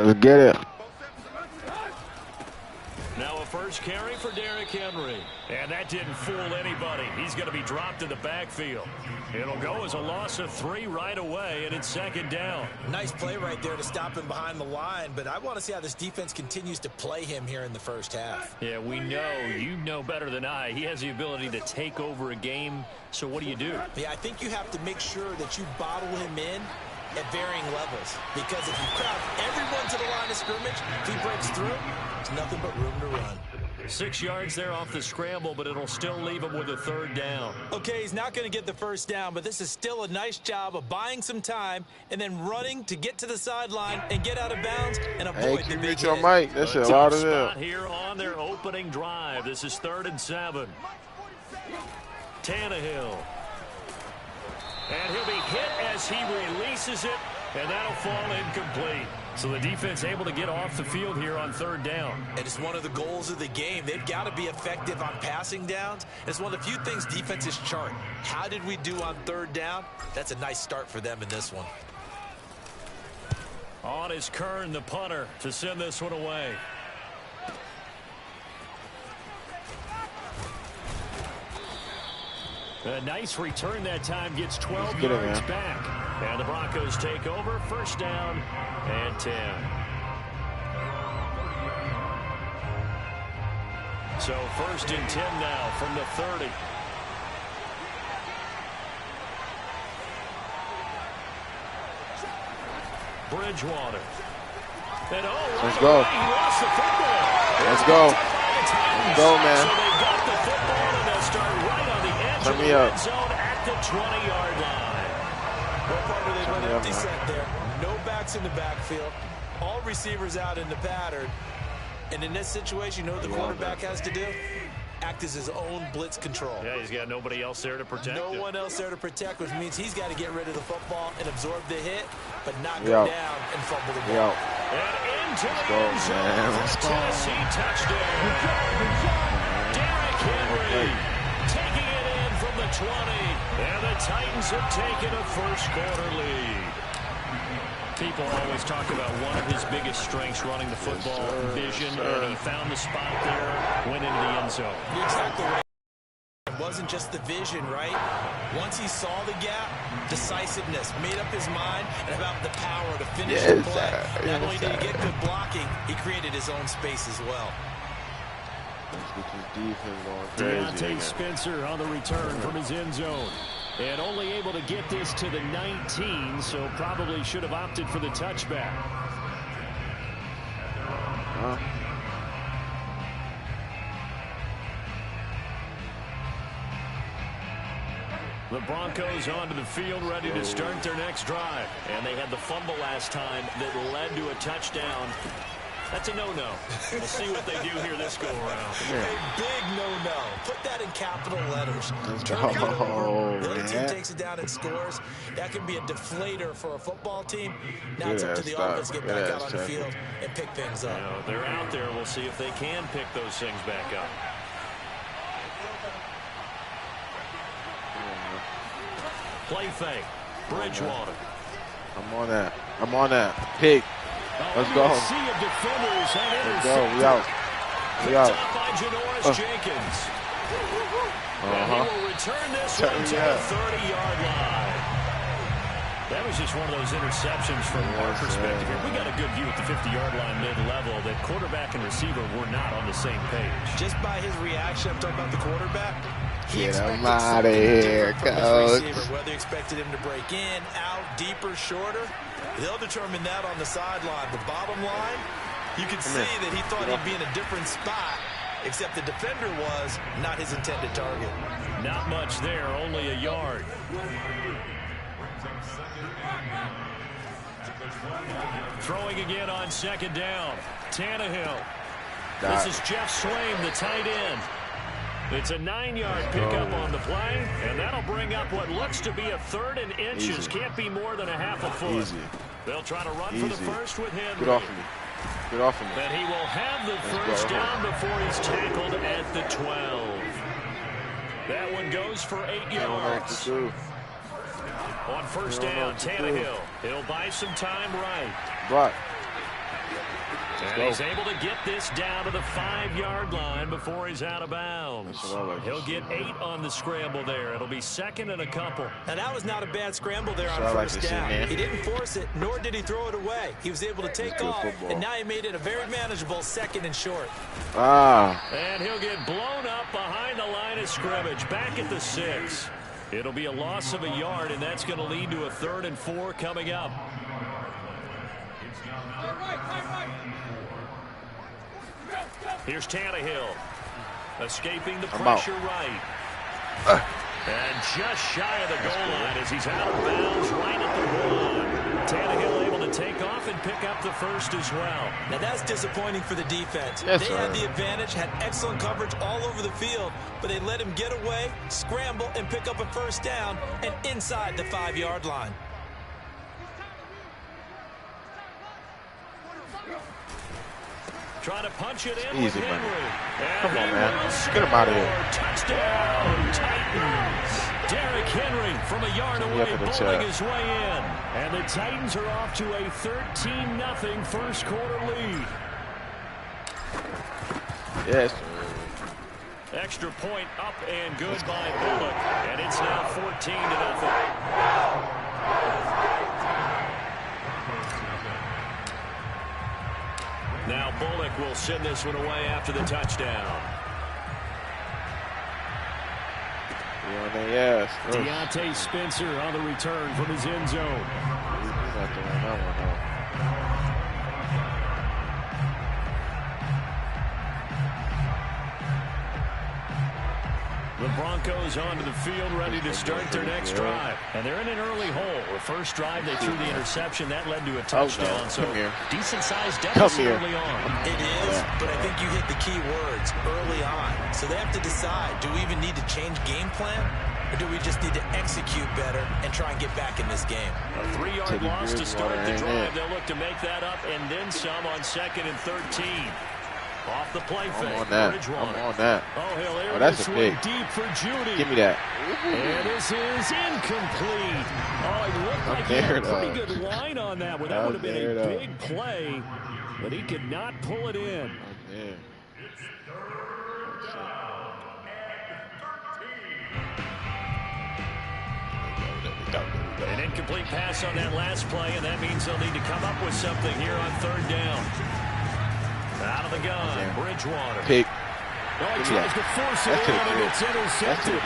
Let's get it. Now a first carry for Derrick Henry. And that didn't fool anybody. He's going to be dropped in the backfield. It'll go as a loss of 3 right away, and it's second down. Nice play right there to stop him behind the line, but I want to see how this defense continues to play him here in the first half. Yeah, we know. You know better than I. He has the ability to take over a game, so what do? Yeah, I think you have to make sure that you bottle him in at varying levels, because if you crowd everyone to the line of scrimmage, if he breaks through, there's nothing but room to run. 6 yards there off the scramble, but it'll still leave him with a third down. Okay, he's not going to get the first down, but this is still a nice job of buying some time and then running to get to the sideline and get out of bounds and avoid the big hit. Your mic. That's a lot of spot here on their opening drive. This is 3rd and 7. Tannehill. And he'll be hit as he releases it, and that'll fall incomplete. So the defense able to get off the field here on 3rd down. And it's one of the goals of the game. They've got to be effective on passing downs. It's one of the few things defenses chart. How did we do on 3rd down? That's a nice start for them in this one. On is Kern, the punter, to send this one away. A nice return that time, gets 12 yards back. And the Broncos take over, 1st down and 10. So 1st and 10 now from the 30. Bridgewater. And let's go. He lost the football. Let's go. Let's go, man. So they've got the football and they'll start right on the edge of the red zone at the 20-yard line. What part of they went empty set there? No backs in the backfield. All receivers out in the pattern. And in this situation, you know what the quarterback has to do? Act as his own blitz control. Yeah, he's got nobody else there to protect him. No one else there to protect, which means he's got to get rid of the football and absorb the hit, but not go down and fumble the ball. And into the end zone, Tennessee touchdown. Derrick Henry taking it in from the 20. And the Titans have taken a first-quarter lead. People always talk about one of his biggest strengths running the football, vision, and he found the spot there, went into the end zone. Exactly right. It wasn't just the vision, right? Once he saw the gap, decisiveness, made up his mind, and about the power to finish the play. Not only did he get good blocking, he created his own space as well. Let's get this defense going crazy. Deontay Spencer on the return from his end zone. And only able to get this to the 19, so probably should have opted for the touchback. The Broncos onto the field, ready to start their next drive. And they had the fumble last time that led to a touchdown. That's a no-no. We'll see what they do here this go-around. A big no-no. Put that in capital letters. The other team takes it down and scores. That can be a deflator for a football team. Now it's up to the offense to get back out on the field and pick things up. You know, they're out there. We'll see if they can pick those things back up. Play fake. Bridgewater. I'm on that. I'm on that. Pick. Let's go. Let's go. We out. We out. By Janoris Jenkins. And he will return this one to the 30-yard line. That was just one of those interceptions from our perspective here. We got a good view at the 50-yard line mid-level that quarterback and receiver were not on the same page. Just by his reaction, I'm talking about the quarterback. Get him out of here, coach. Whether he expected him to break in, out, deeper, shorter, they'll determine that on the sideline. The bottom line, you can see that he thought he'd be in a different spot, except the defender was not his intended target. Not much there, only a yard. Throwing again on 2nd down. Tannehill. This is Jeff Swaim, the tight end. It's a 9-yard pickup on the play, and that'll bring up what looks to be a 3rd and inches. Can't be more than a half a foot. They'll try to run for the first with Henry. Get off of me. Get off of me. And he will have the first down before he's tackled at the 12. That one goes for 8 yards. On 1st down, Tannehill. He'll buy some time right. Block. And he's able to get this down to the 5-yard line before he's out of bounds. He'll get 8 on the scramble there. It'll be second and a couple. Now, that was not a bad scramble there on first down. He didn't force it, nor did he throw it away. He was able to take off, and now he made it a very manageable second and short. And he'll get blown up behind the line of scrimmage, back at the 6. It'll be a loss of a yard, and that's going to lead to a 3rd and 4 coming up. Here's Tannehill, escaping the pressure right. And just shy of the goal line as he's out of bounds right at the 1. Tannehill able to take off and pick up the first as well. Now that's disappointing for the defense. They had the advantage, had excellent coverage all over the field, but they let him get away, scramble, and pick up a first down and inside the 5-yard line. Trying to punch it in with Henry. Come on, man. Get him out of here. Touchdown, Titans. Derrick Henry from a yard away, bowling his way in. And the Titans are off to a 13-0 first quarter lead. Yes. Extra point up and good by Bullock. And it's now 14-0. Now Bullock will send this one away after the touchdown. Yes. Deontay Spencer on the return from his end zone. The Broncos onto the field, ready to start their next drive. And they're in an early hole. The first drive, they threw the interception. That led to a touchdown. So decent-sized deficit early on. It is, but I think you hit the key words, early on. So they have to decide, do we even need to change game plan? Or do we just need to execute better and try and get back in this game? A 3-yard loss to start the drive. They'll look to make that up and then some on 2nd and 13. Off the play fake. I'm on that. Oh, that's a big. Deep for Judy. Give me that. And this is incomplete. Oh, it looked like he had a pretty good line on that one. That would have been a big play, but he could not pull it in. An incomplete pass on that last play, and that means they'll need to come up with something here on 3rd down. Out of the gun, Bridgewater. Pick. Oh, he tries to force it in, and it's intercepted.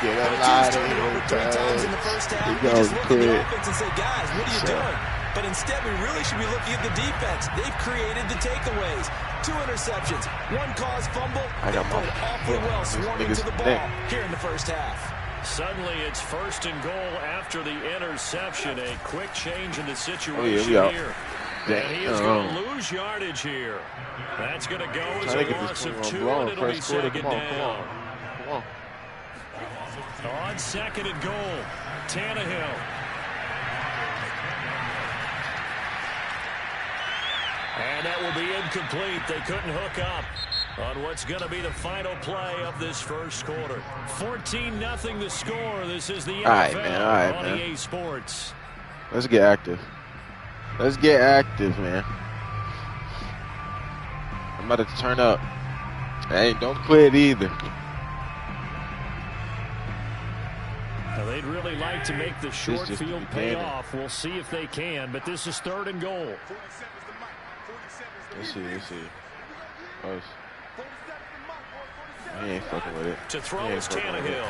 Get a lot of over 3 times in the first half. We just look at the offense and say, guys, what are you doing? But instead, we really should be looking at the defense. They've created the takeaways. 2 interceptions, 1 caused fumble. They played awfully well swarming to the ball here in the first half. Suddenly, it's 1st and goal after the interception. A quick change in the situation here. And he is going to lose yardage here. That's going to go as a loss of 2, and it'll be 2nd down. Come on. On 2nd and goal, Tannehill. And that will be incomplete. They couldn't hook up on what's going to be the final play of this first quarter. 14-0 the score. This is the NFL on EA Sports. Let's get active. Let's get active, man. I'm about to turn up. Hey, don't quit either. Now, they'd really like to make the short field pay off. We'll see if they can, but this is 3rd and goal. Let's see. He ain't fucking with it. To throw is Tannehill.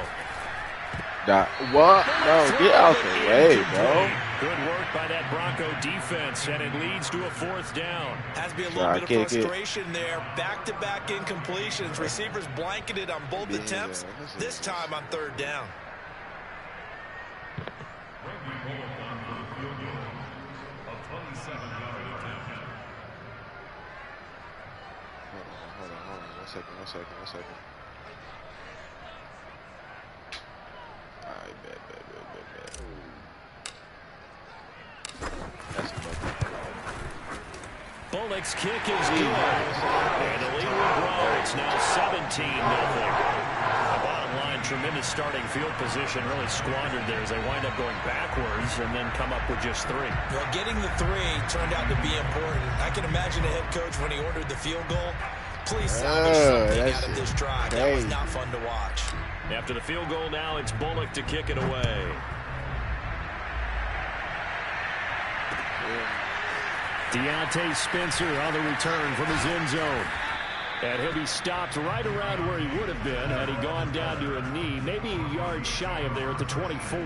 What? No, get out the way, bro. Good work by that Bronco defense, and it leads to a 4th down. Has to be a little bit of frustration there. Back-to-back incompletions. Receivers blanketed on both attempts. This time on 3rd down. One second. All right, bet. That's enough. Bullock's kick is good. And the lead will grow. It's now 17-0. The bottom line, tremendous starting field position really squandered there as they wind up going backwards and then come up with just 3. Well, getting the 3 turned out to be important. I can imagine the head coach when he ordered the field goal. Please salvage something out of this drive. That was not fun to watch. After the field goal now, it's Bullock to kick it away. Deontay Spencer on the return from his end zone. And he'll be stopped right around where he would have been had he gone down to a knee, maybe a yard shy of there at the 24.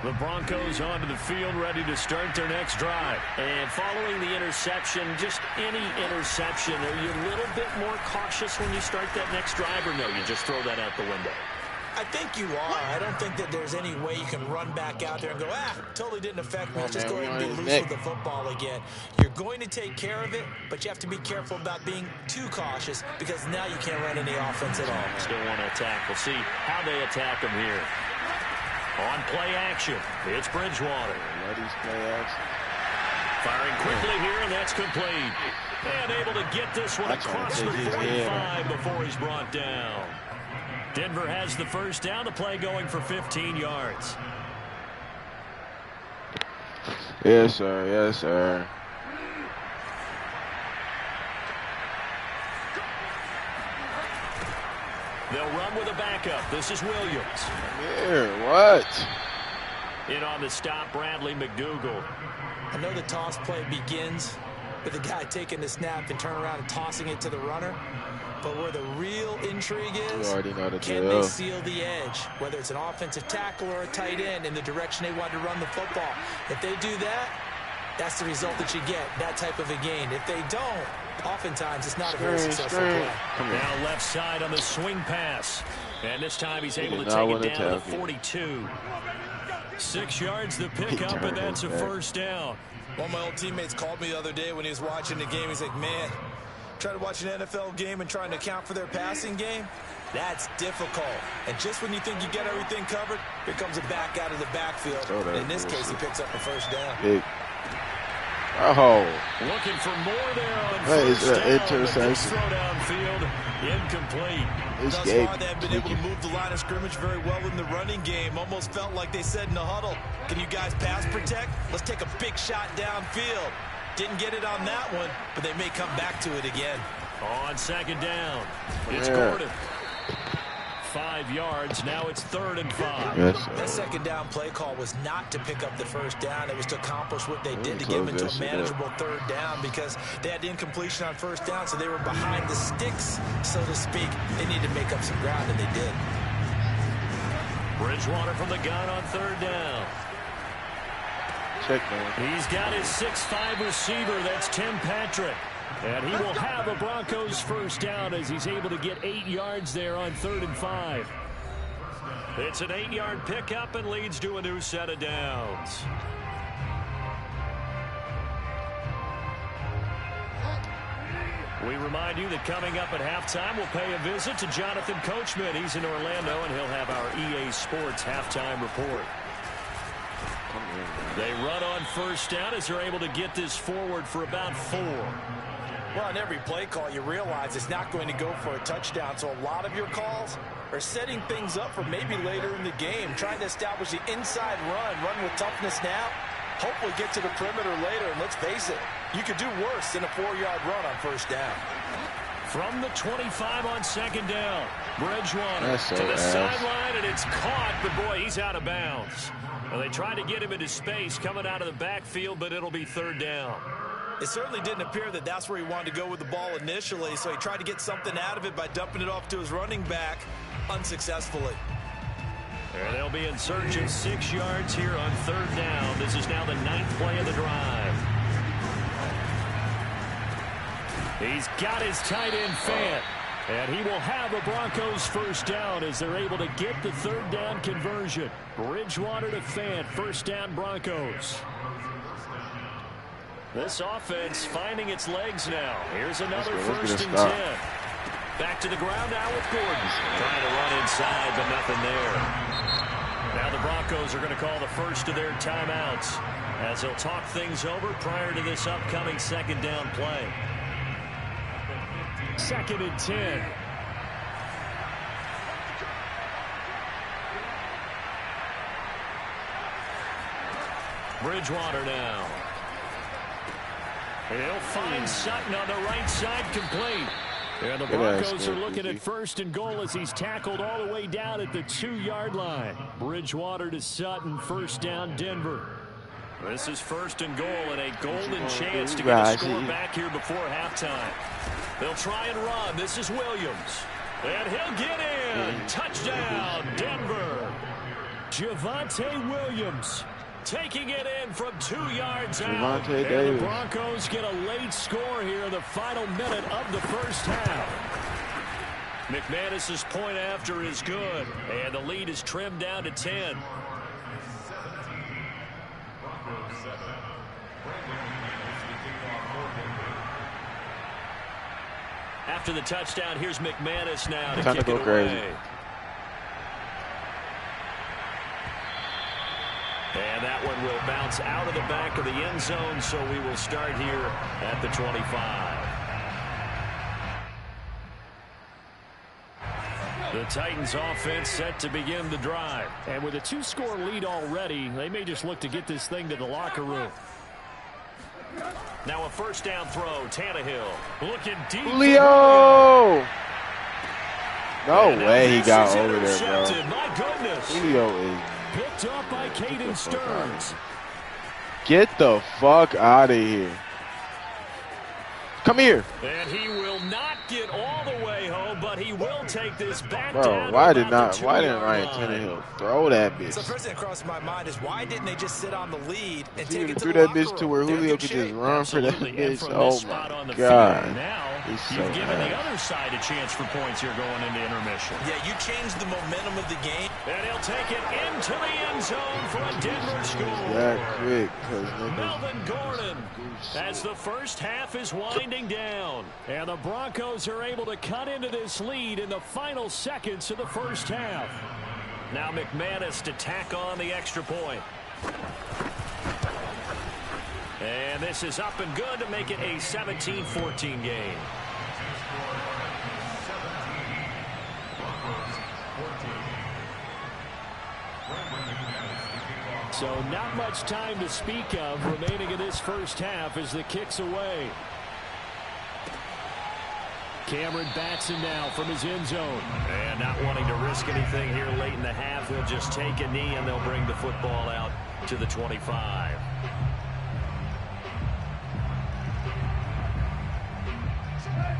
The Broncos onto the field, ready to start their next drive. And following the interception, just any interception, are you a little bit more cautious when you start that next drive, or no, you just throw that out the window? I think you are. I don't think that there's any way you can run back out there and go, totally didn't affect me. Let's just go ahead and be loose with the football again. You're going to take care of it, but you have to be careful about being too cautious because now you can't run any offense at all. Still want to attack. We'll see how they attack them here. On play action, it's Bridgewater. Firing quickly here, and that's complete. And able to get this one across the 45 before he's brought down. Denver has the first down. The play going for 15 yards. Yes, sir. Yes, sir. They'll run with a backup. This is Williams. Here, what? In on the stop, Bradley McDougal. I know the toss play begins with the guy taking the snap and turning around and tossing it to the runner. But where the real intrigue is, can they seal the edge, whether it's an offensive tackle or a tight end in the direction they want to run the football. If they do that, that's the result that you get, that type of a gain. If they don't, oftentimes it's not a very successful play. Now left side on the swing pass. And this time he's able to take it down to the 42. 6 yards the pickup, and that's a first down. One of my old teammates called me the other day when he was watching the game. He's like, man, trying to watch an NFL game and trying to account for their passing game, that's difficult. And just when you think you get everything covered, here comes a back out of the backfield. And in this case, he picks up the first down. Oh. Looking for more there on first down. Interception. Throw downfield, incomplete. Thus far, they have been able to move the line of scrimmage very well in the running game. Almost felt like they said in the huddle, can you guys pass protect? Let's take a big shot downfield. Didn't get it on that one, but they may come back to it again. On second down, it's Gordon. 5 yards, now it's 3rd and 5. That second down play call was not to pick up the first down. It was to accomplish what they did to get them into a manageable 3rd down because they had incompletion on first down, so they were behind the sticks, so to speak. They needed to make up some ground, and they did. Bridgewater from the gun on 3rd down. He's got his 6'5" receiver. That's Tim Patrick. And he will have a Broncos first down as he's able to get 8 yards there on 3rd and 5. It's an 8-yard pickup and leads to a new set of downs. We remind you that coming up at halftime, we'll pay a visit to Jonathan Coachman. He's in Orlando, and he'll have our EA Sports halftime report. They run on first down as they're able to get this forward for about 4. Well, on every play call, you realize it's not going to go for a touchdown, so a lot of your calls are setting things up for maybe later in the game, trying to establish the inside run with toughness now, hopefully get to the perimeter later, and let's face it, you could do worse than a 4-yard run on first down. From the 25 on second down, Bridgewater to the sideline, and it's caught, but boy, he's out of bounds. Well, they tried to get him into space coming out of the backfield, but it'll be 3rd down. It certainly didn't appear that that's where he wanted to go with the ball initially, so he tried to get something out of it by dumping it off to his running back unsuccessfully. And they'll be in search of 6 yards here on 3rd down. This is now the 9th play of the drive. He's got his tight end Fant. And he will have a Broncos first down as they're able to get the 3rd down conversion. Bridgewater to Fant, first down Broncos. This offense finding its legs now. Here's another 1st and 10. Back to the ground now with Gordon. Trying to run inside, but nothing there. Now the Broncos are going to call the first of their timeouts as they'll talk things over prior to this upcoming second down play. 2nd and 10. Bridgewater now. He'll find Sutton on the right side, complete. And the Broncos are looking at 1st and goal as he's tackled all the way down at the 2-yard line. Bridgewater to Sutton, 1st down Denver. This is 1st and goal and a golden chance to get a score back here before halftime. They'll try and run. This is Williams. And he'll get in. Touchdown, Denver. Javonte Williams taking it in from 2 yards out. And the Broncos get a late score here in the final minute of the first half. McManus's point after is good, and the lead is trimmed down to 10. After the touchdown, here's McManus now to kick it away. Crazy. And that one will bounce out of the back of the end zone, so we will start here at the 25. The Titans offense set to begin the drive. And with a 2-score lead already, they may just look to get this thing to the locker room. Now a 1st down throw, Tannehill looking deep. Julio! No way he got over there, bro. My goodness. Julio is picked up by Caden Stearns. Get the fuck out of here. Come here. And he will not get all the way home, but he will take this back down. Bro, why didn't Ryan Tannehill throw that bitch? So the first thing that crossed my mind is why didn't they just sit on the lead and take it to threw the that bitch to where Julio could just run for that bitch. Oh my God. Now he's so you've given the other side a chance for points here going into intermission. Yeah, you changed the momentum of the game. And he'll take it into the end zone for a Denver score. That quick, Melvin Gordon as the first half is winding down. And the Broncos are able to cut into this lead in the final seconds of the first half. Now McManus to tack on the extra point. And this is up and good to make it a 17-14 game. So not much time to speak of remaining in this first half as the kick's away. Cameron Batson now from his end zone. And not wanting to risk anything here late in the half, he'll just take a knee and they'll bring the football out to the 25.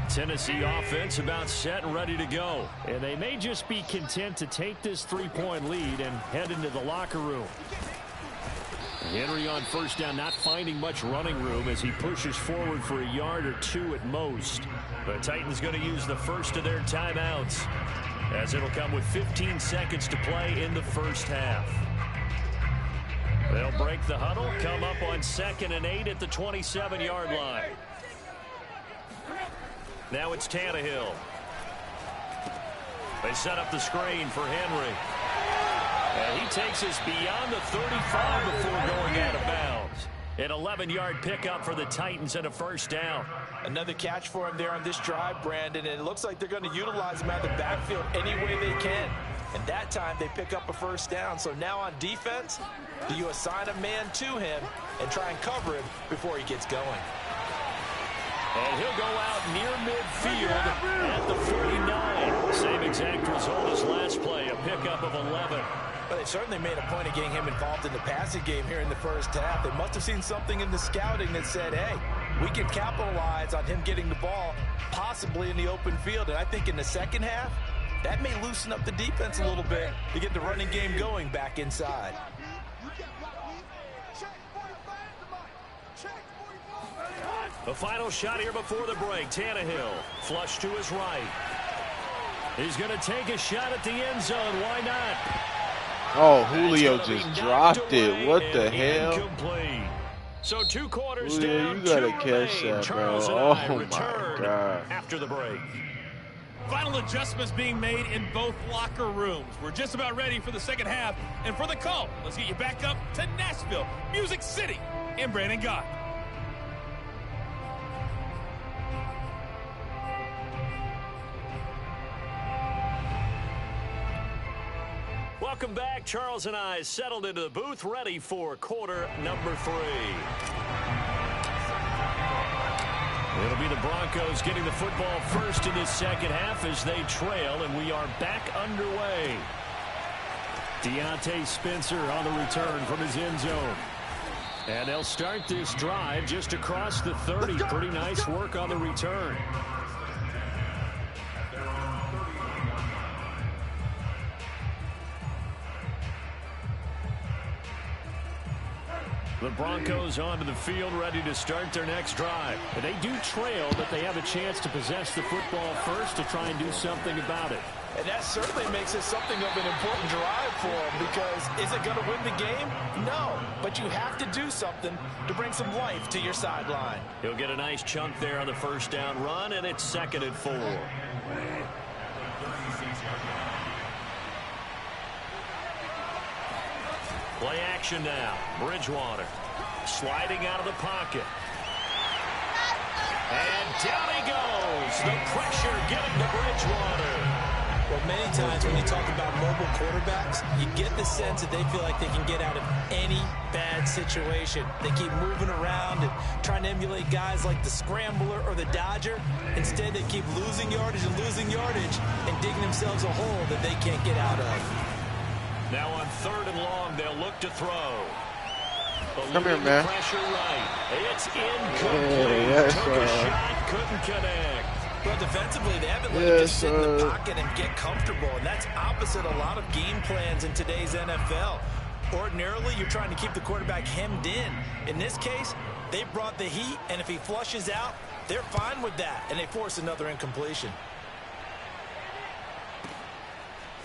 Tennessee offense about set and ready to go. And they may just be content to take this 3-point lead and head into the locker room. Henry on 1st down, not finding much running room as he pushes forward for a yard or 2 at most. The Titans going to use the first of their timeouts as it'll come with 15 seconds to play in the first half. They'll break the huddle, come up on 2nd and 8 at the 27-yard line. Now it's Tannehill. They set up the screen for Henry. And he takes us beyond the 35 before going out of bounds. An 11-yard pickup for the Titans and a 1st down. Another catch for him there on this drive, Brandon, and it looks like they're going to utilize him out of the backfield any way they can. And that time they pick up a 1st down. So now on defense, do you assign a man to him and try and cover him before he gets going? And he'll go out near midfield at the 49. Same exact result as last play, a pickup of 11. Well, they certainly made a point of getting him involved in the passing game here in the first half. They must have seen something in the scouting that said, hey, we can capitalize on him getting the ball possibly in the open field. And I think in the second half, that may loosen up the defense a little bit to get the running game going back inside. The final shot here before the break. Tannehill, flush to his right. He's going to take a shot at the end zone. Why not? Oh, Julio just dropped it. What the hell? Incomplete. So 2 quarters Julio, down. You gotta catch that, bro. Oh my God. After the break. Final adjustments being made in both locker rooms. We're just about ready for the second half. And for the call, let's get you back up to Nashville, Music City, and Brandon Gott. Welcome back. Charles and I settled into the booth, ready for quarter number 3. It'll be the Broncos getting the football first in this second half as they trail, and we are back underway. Deontay Spencer on the return from his end zone. And they'll start this drive just across the 30. Pretty nice work on the return. The Broncos onto the field, ready to start their next drive. And they do trail, but they have a chance to possess the football first to try and do something about it. And that certainly makes it something of an important drive for them, because is it going to win the game? No, but you have to do something to bring some life to your sideline. He'll get a nice chunk there on the first down run, and it's 2nd and 4. Play action now. Bridgewater sliding out of the pocket. And down he goes. The pressure getting to Bridgewater. Well, many times when you talk about mobile quarterbacks, you get the sense that they feel like they can get out of any bad situation. They keep moving around and trying to emulate guys like the Scrambler or the Dodger. Instead, they keep losing yardage and digging themselves a hole that they can't get out of. Now on 3rd and long, they'll look to throw. Come here, man. Pressure right. It's incomplete. Took a shot, couldn't connect. Well, defensively, they haven't let him just sit in the pocket and get comfortable, and that's opposite a lot of game plans in today's NFL. Ordinarily, you're trying to keep the quarterback hemmed in. In this case, they brought the heat, and if he flushes out, they're fine with that, and they force another incompletion.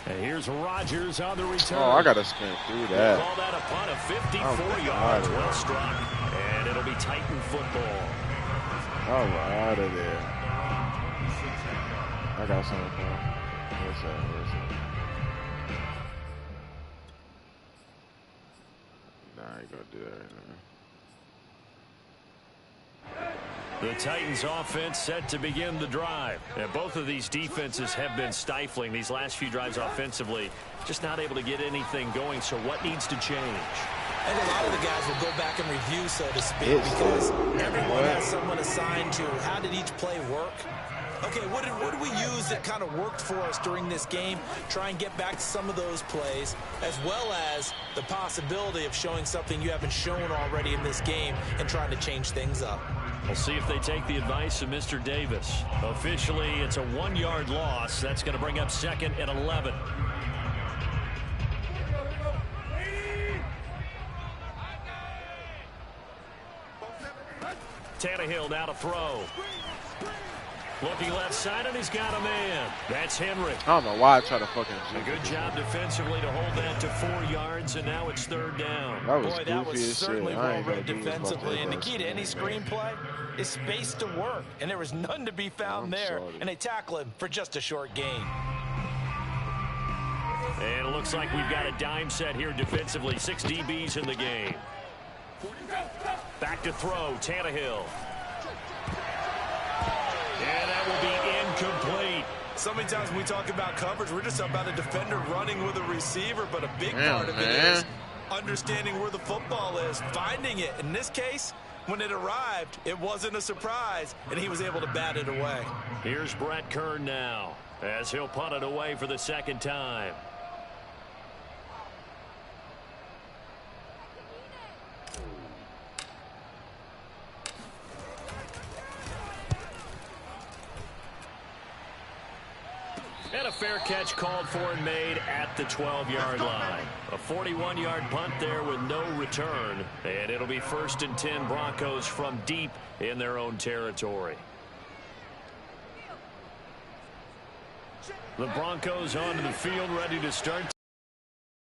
And here's Rodgers on the return. Oh, I got to spin through that. Call that a punt of 54 yards. Well struck. And it'll be Titan football. Oh, out of there. I got something for him. Where's that? Nah, I ain't going to do that right now. The Titans offense set to begin the drive. And both of these defenses have been stifling these last few drives offensively. Just not able to get anything going. So what needs to change? And a lot of the guys will go back and review, so to speak, because everyone has someone assigned to how did each play work. Okay, what did we use that kind of worked for us during this game? Try and get back to some of those plays, as well as the possibility of showing something you haven't shown already in this game and trying to change things up. We'll see if they take the advice of Mr. Davis. Officially, it's a 1-yard loss. That's going to bring up 2nd and 11. Tannehill now to throw. Looking left side, and he's got a man. That's Henry. I don't know why I try to fucking A good job defensively to hold that to 4 yards, and now it's 3rd down. That was certainly well read defensively. And the key to any screenplay is space to work, and there was none to be found there. And they tackle him for just a short gain. And it looks like we've got a dime set here defensively. 6 DBs in the game. Back to throw, Tannehill. And that will be incomplete. So many times when we talk about coverage, we're just about a defender running with a receiver, but a big part of it is understanding where the football is, finding it. In this case, when it arrived, it wasn't a surprise, and he was able to bat it away. Here's Brett Kern now, as he'll punt it away for the 2nd time. And a fair catch called for and made at the 12-yard line. A 41-yard punt there with no return. And it'll be 1st and 10 Broncos from deep in their own territory. The Broncos onto the field, ready to start.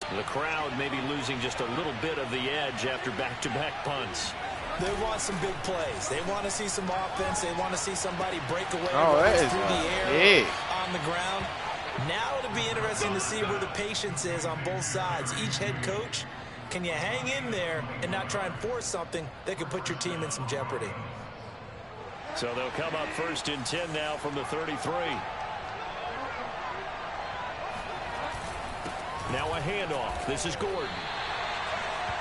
The crowd maybe losing just a little bit of the edge after back-to-back punts. They want some big plays. They want to see some offense. They want to see somebody break away through the air, on the ground. Now it'll be interesting to see where the patience is on both sides. Each head coach, can you hang in there and not try and force something that could put your team in some jeopardy? So they'll come up 1st and 10 now from the 33. Now a handoff. This is Gordon.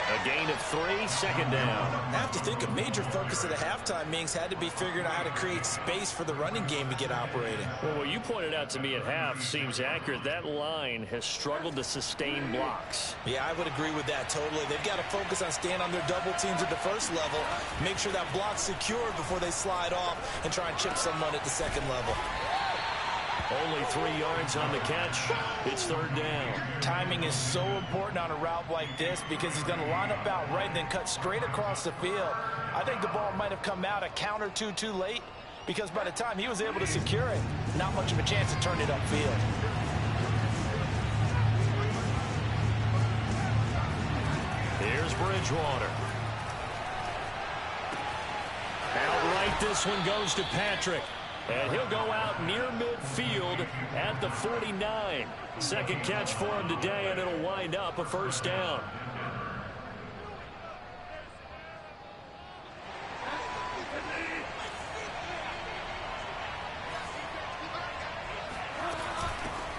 A gain of 3, 2nd down. I have to think a major focus of the halftime meetings had to be figuring out how to create space for the running game to get operating. Well, what you pointed out to me at half seems accurate. That line has struggled to sustain blocks. Yeah, I would agree with that totally. They've got to focus on staying on their double teams at the first level, make sure that block's secured before they slide off and try and chip someone at the second level. Only 3 yards on the catch. It's 3rd down. Timing is so important on a route like this because he's going to line up out right and then cut straight across the field. I think the ball might have come out a count or two too late because by the time he was able to secure it, not much of a chance to turn it upfield. Here's Bridgewater. Outright, this one goes to Patrick. And he'll go out near midfield at the 49. 2nd catch for him today, and it'll wind up a 1st down.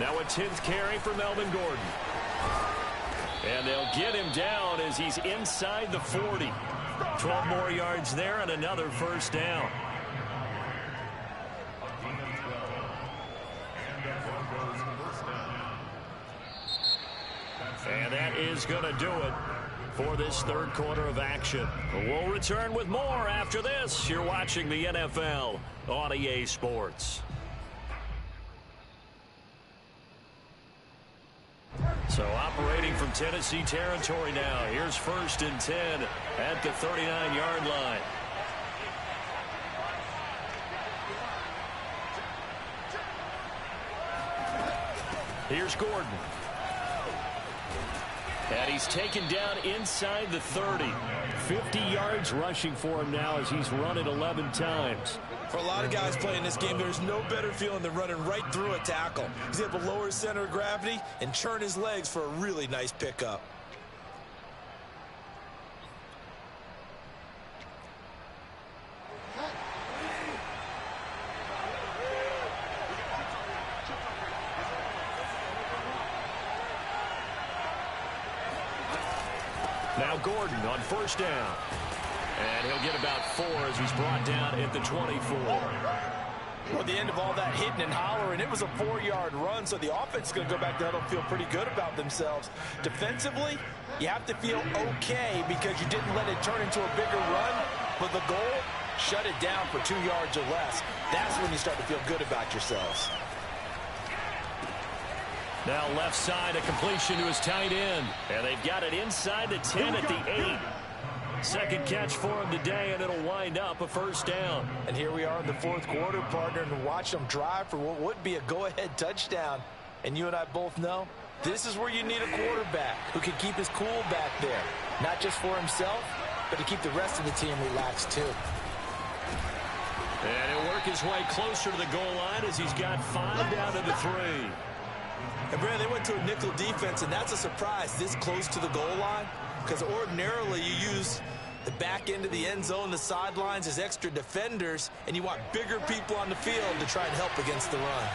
Now a 10th carry for Melvin Gordon. And they'll get him down as he's inside the 40. 12 more yards there and another 1st down. And that is going to do it for this 3rd quarter of action. We'll return with more after this. You're watching the NFL on EA Sports. So operating from Tennessee territory now. Here's 1st and 10 at the 39-yard line. Here's Gordon. And he's taken down inside the 30. 50 yards rushing for him now as he's run it 11 times. For a lot of guys playing this game, there's no better feeling than running right through a tackle. He's able to lower his center of gravity and churn his legs for a really nice pickup. Now Gordon on 1st down. And he'll get about 4 as he's brought down at the 24. Well, at the end of all that hitting and hollering, it was a 4-yard run, so the offense is going to go back there and feel pretty good about themselves. Defensively, you have to feel okay because you didn't let it turn into a bigger run, but the goal, shut it down for 2 yards or less. That's when you start to feel good about yourselves. Now left side, a completion to his tight end. And they've got it inside the 10 at the 8. 2nd catch for him today, and it'll wind up a 1st down. And here we are in the 4th quarter, partner, and watch them drive for what would be a go-ahead touchdown. And you and I both know this is where you need a quarterback who can keep his cool back there. Not just for himself, but to keep the rest of the team relaxed too. And he'll work his way closer to the goal line as he's got 5 down to the 3. And Brad, they went to a nickel defense, and that's a surprise this close to the goal line, because ordinarily you use the back end of the end zone, the sidelines as extra defenders, and you want bigger people on the field to try and help against the run.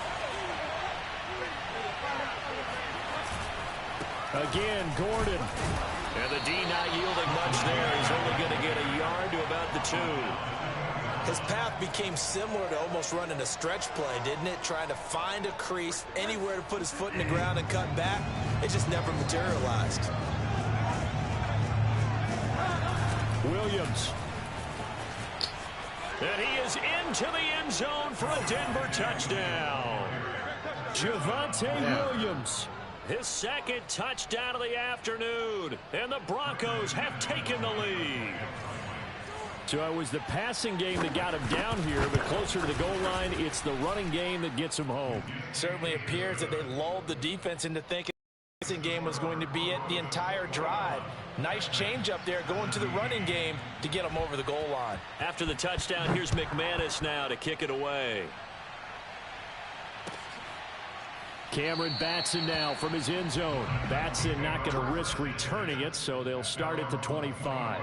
Again, Gordon. And the D not yielding much there. He's only going to get a yard to about the 2. His path became similar to almost running a stretch play, didn't it? Trying to find a crease, anywhere to put his foot in the ground and cut back. It just never materialized. Williams. And he is into the end zone for a Denver touchdown. Javonte Williams. His 2nd touchdown of the afternoon. And the Broncos have taken the lead. So it was the passing game that got him down here, but closer to the goal line, it's the running game that gets him home. Certainly appears that they lulled the defense into thinking game was going to be it the entire drive. Nice change up there going to the running game to get them over the goal line. After the touchdown, here's McManus now to kick it away. Cameron Batson now from his end zone. Batson not going to risk returning it, so they'll start at the 25.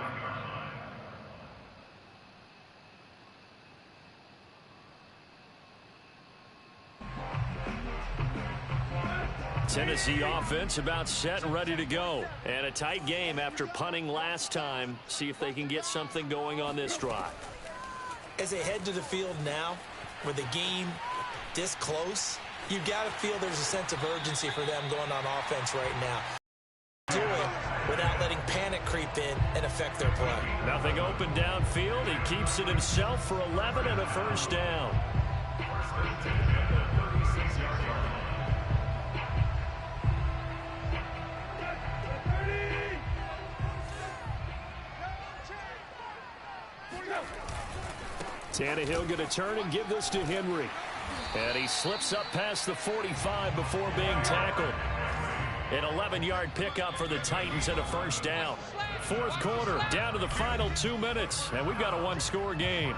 Tennessee offense about set and ready to go. And a tight game after punting last time. See if they can get something going on this drive. As they head to the field now, with the game this close, you've got to feel there's a sense of urgency for them going on offense right now. Do it without letting panic creep in and affect their play. Nothing open downfield. He keeps it himself for 11 and a first down. Tannehill going to turn and give this to Henry. And he slips up past the 45 before being tackled. An 11-yard pickup for the Titans and a first down. Fourth quarter, down to the final 2 minutes, and we've got a one-score game.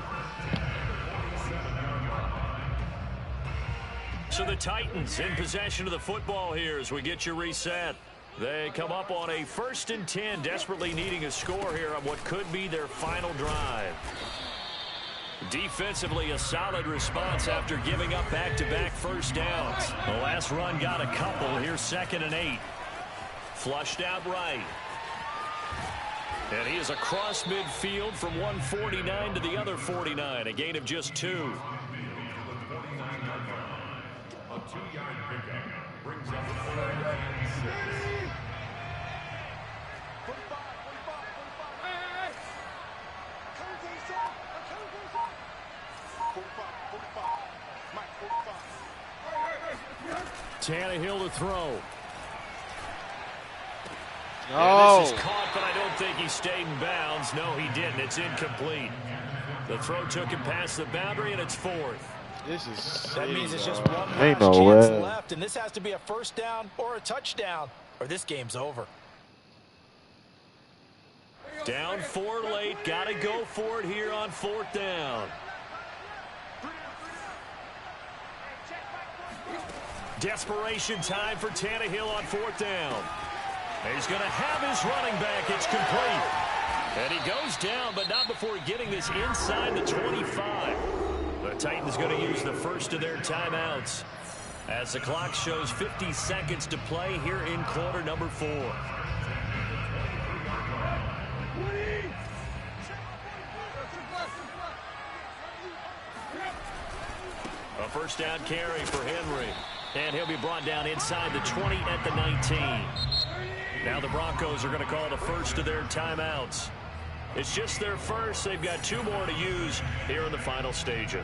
So the Titans in possession of the football here as we get you reset. They come up on a 1st and 10, desperately needing a score here on what could be their final drive. Defensively, a solid response after giving up back-to-back first downs. The last run got a couple. Here's 2nd and 8. Flushed out right. And he is across midfield from 149 to the other 49. A gain of just 2. A 2-yard pickup brings up 3rd and 6. Tannehill to throw. Oh. And this is caught, but I don't think he stayed in bounds. No, he didn't. It's incomplete. The throw took him past the boundary, and it's 4th. This is that means it's just one ain't last no chance way left, and this has to be a first down or a touchdown, or this game's over. Down 4 late. Got to go for it here on 4th down. Desperation time for Tannehill on 4th down. He's going to have his running back. It's complete. And he goes down, but not before getting this inside the 25. The Titans going to use the first of their timeouts as the clock shows 50 seconds to play here in quarter number 4. A first down carry for Henry. And he'll be brought down inside the 20 at the 19. Now the Broncos are going to call the first of their timeouts. It's just their first. They've got 2 more to use here in the final stages.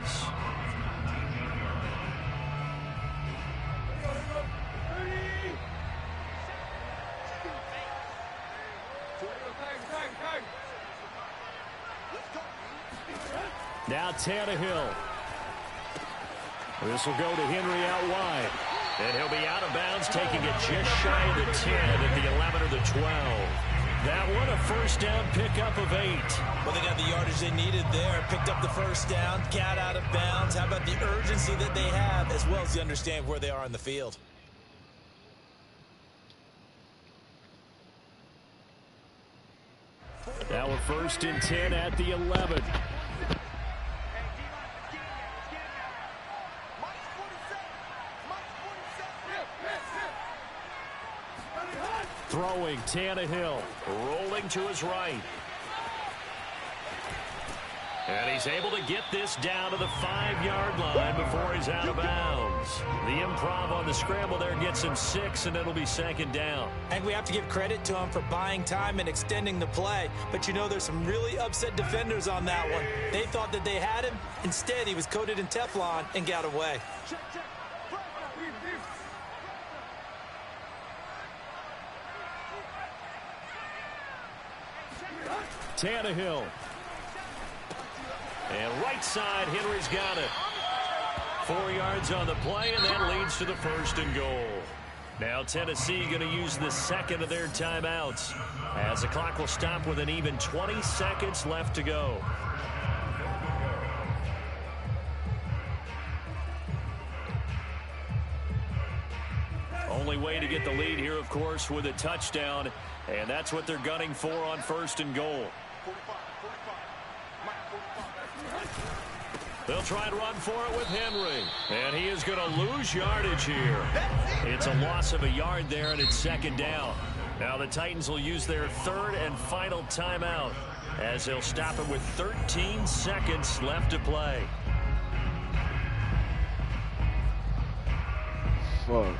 Now Tannehill. This will go to Henry out wide. And he'll be out of bounds, taking it just shy of the 10 at the 11 or the 12. That one, a first down pickup of 8. Well, they got the yardage they needed there. Picked up the first down, got out of bounds. How about the urgency that they have, as well as the understand where they are in the field. Now a 1st and 10 at the 11. Throwing, Tannehill, rolling to his right. And he's able to get this down to the 5-yard line before he's out of bounds. The improv on the scramble there gets him 6, and it'll be 2nd down. And we have to give credit to him for buying time and extending the play. But you know, there's some really upset defenders on that one. They thought that they had him. Instead, he was coated in Teflon and got away. Tannehill. And right side, Henry's got it. 4 yards on the play, and that leads to the 1st and goal. Now Tennessee going to use the second of their timeouts, as the clock will stop with an even 20 seconds left to go. Only way to get the lead here, of course, with a touchdown, and that's what they're gunning for on 1st and goal. They'll try and run for it with Henry, and he is going to lose yardage here. It's a loss of a yard there, and it's 2nd down. Now the Titans will use their 3rd and final timeout, as they'll stop it with 13 seconds left to play. Fuck.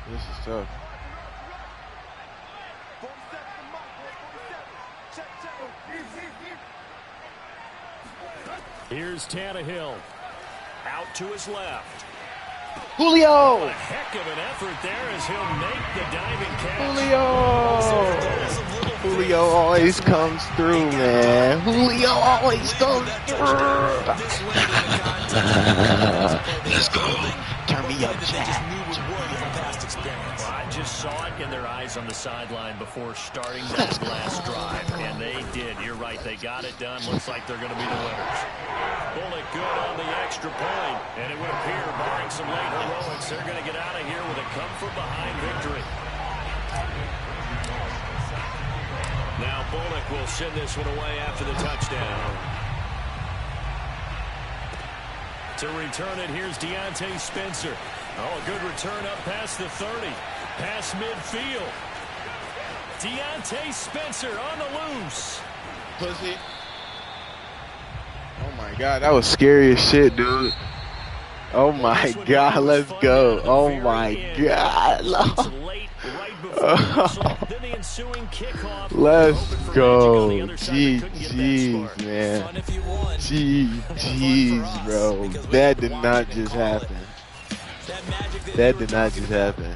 This is tough. Here's Tannehill. Out to his left. Julio! A heck of an effort there as he'll make the diving catch. Julio always comes through, man. Julio always comes through. Let's go. Turn me up, Jack. I just saw it in their eyes on the sideline before starting that last drive, and they did. You're right. They got it done. Looks like they're going to be the winners. Bullet good on the extra point, and it would appear, barring some late heroics, they're going to get out of here with a come-from-behind victory. Now Bullock will send this one away after the touchdown. To return it, here's Deontay Spencer. Oh, a good return up past the 30. Past midfield. Deontay Spencer on the loose. Pussy. Oh my God, that was scary as shit, dude. Oh my God, let's go. Oh my God. Let's go. GG's, man. GG's, bro. That did not just happen. That did not just happen.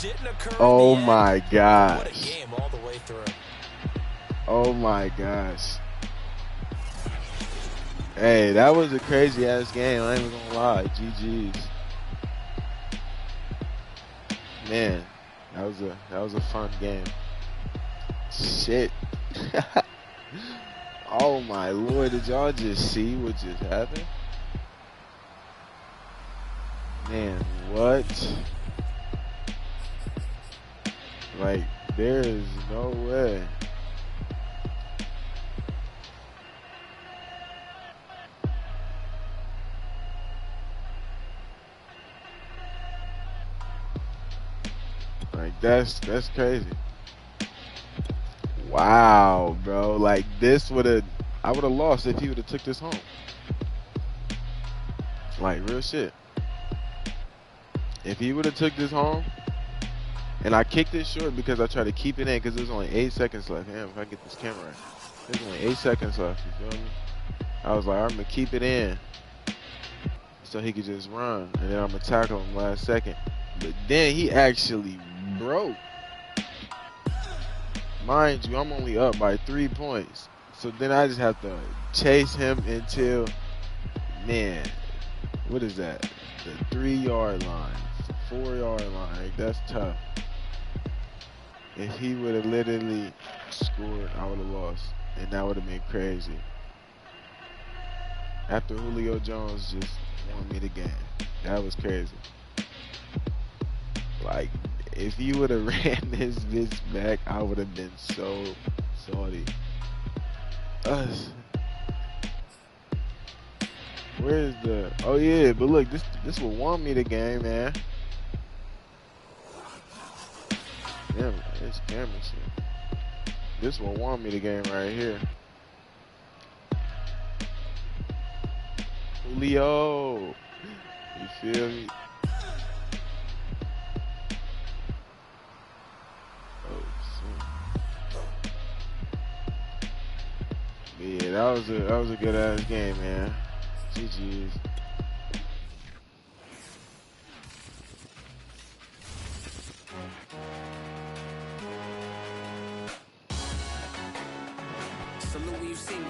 Oh my gosh. Oh my gosh. Hey, that was a crazy ass game. I ain't even gonna lie. GG's. Man, that was a fun game. Shit. Oh my Lord, did y'all just see what just happened? Man, what? Like, there is no way. Like, that's crazy. Wow, bro. Like, I would have lost if he would have took this home. Like, real shit. If he would have took this home, and I kicked it short because I tried to keep it in because there's only 8 seconds left. Damn, if I get this camera right. There's only 8 seconds left, you feel me? I was like, I'm going to keep it in so he could just run, and then I'm going to tackle him last second. But then he actually broke. Mind you, I'm only up by 3 points. So then I just have to chase him until, man, what is that? The 3-yard line, 4-yard line. Like, that's tough. If he would have literally scored, I would have lost. And that would have been crazy. After Julio Jones just won me the game. That was crazy. Like, if he would have ran this bitch back, I would have been so salty. Where's the... Oh, yeah, but look, this will won me the game, man. Damn, this camera shit. This will won me the game right here. Julio. You feel me? Yeah, that was a good ass game, man. GG's. Salute when you see me.